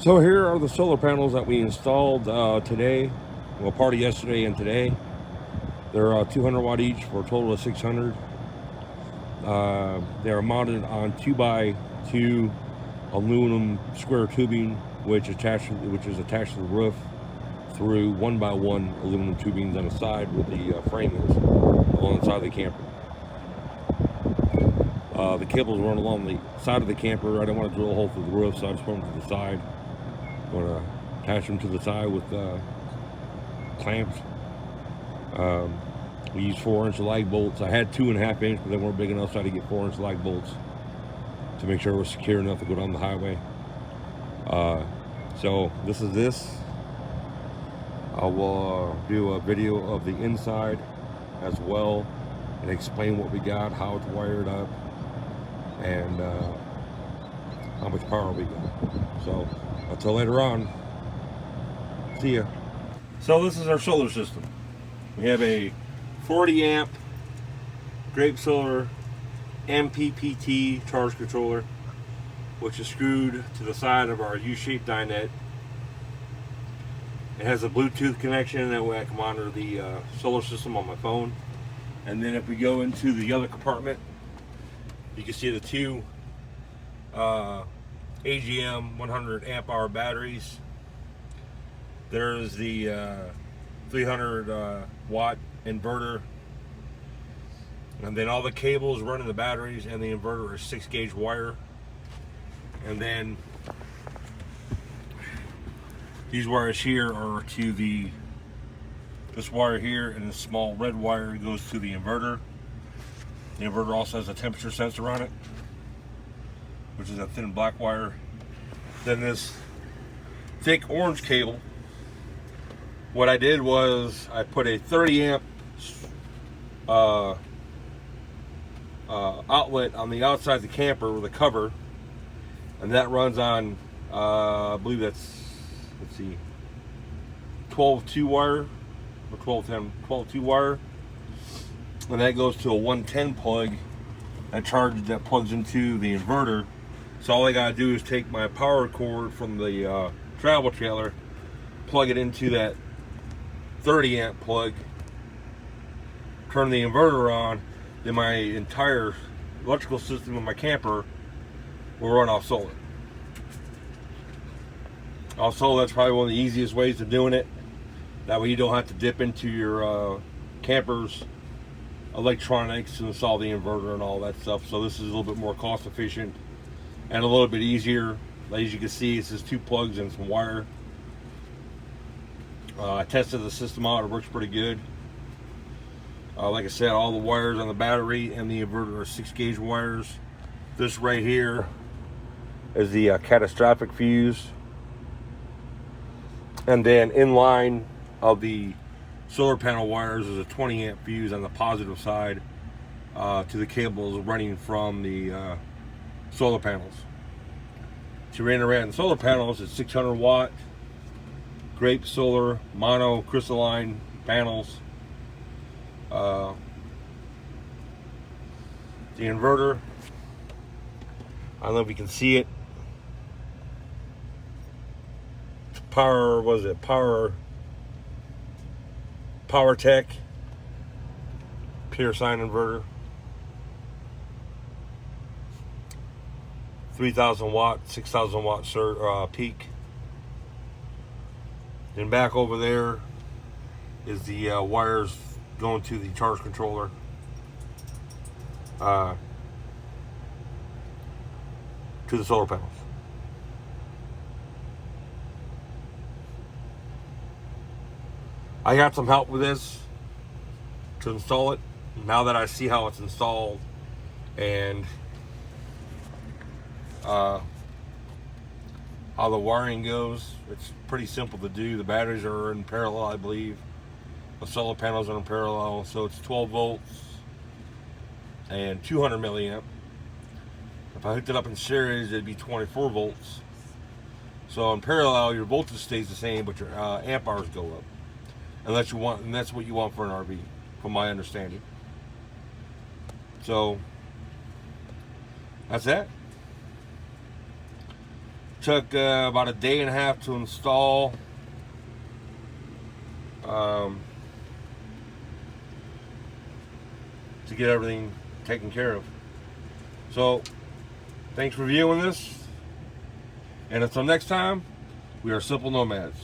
So here are the solar panels that we installed today. Well, part of yesterday and today. They're 200 watt each for a total of 600. They are mounted on 2x2 aluminum square tubing, which is attached to the roof through 1x1 aluminum tubings on the side where the frame is on the side of the camper. The cables run along the side of the camper. I don't want to drill a hole through the roof, so I just put them to the side. I'm going to attach them to the side with clamps. We use 4-inch lag bolts. I had 2.5 inch, but they weren't big enough, so I had to get 4-inch lag bolts to make sure it was secure enough to go down the highway. So this is this. I will do a video of the inside as well and explain what we got, how it's wired up, and how much power we got. So until later on, see ya. So this is our solar system. We have a 40 amp Grape Solar MPPT charge controller, which is screwed to the side of our U-shaped dinette. It has a Bluetooth connection, that way I can monitor the solar system on my phone. And then if we go into the other compartment, you can see the two AGM 100 amp hour batteries. There's the 300 watt inverter, and then all the cables running the batteries and the inverter are 6-gauge wire. And then these wires here are to this wire here, and this small red wire goes to the inverter. The inverter also has a temperature sensor on it, which is a thin black wire. Then this thick orange cable, what I did was I put a 30 amp outlet on the outside of the camper with a cover, and that runs on I believe that's, let's see, 12-2 wire or 12-2 wire, and that goes to a 110 plug that plugs into the inverter. So all I gotta do is take my power cord from the travel trailer, plug it into that 30 amp plug, turn the inverter on, then my entire electrical system in my camper will run off solar. Also, that's probably one of the easiest ways of doing it. That way you don't have to dip into your camper's electronics to install the inverter and all that stuff. So this is a little bit more cost efficient and a little bit easier. As you can see, it's just 2 plugs and some wire. I tested the system out, it works pretty good. Like I said, all the wires on the battery and the inverter are 6-gauge wires. This right here is the catastrophic fuse. And then in line of the solar panel wires is a 20 amp fuse on the positive side to the cables running from the solar panels. To run the solar panels, it's 600 watt Grape Solar mono crystalline panels. The inverter, I don't know if you can see it. Power Tech pure sine inverter, 3,000 watt, 6,000 watt peak. And back over there is the wires going to the charge controller. To the solar panels. I got some help with this to install it. Now that I see how it's installed and how the wiring goes, it's pretty simple to do. The batteries are in parallel, I believe. The solar panels are in parallel, so it's 12 volts and 200 milliamp. If I hooked it up in series, it'd be 24 volts. So in parallel, your voltage stays the same, but your amp hours go up. And that's what you want for an RV, from my understanding. So that's that. took about a day and a half to install. To get everything taken care of. So, thanks for viewing this. And until next time, we are Simple Nomads.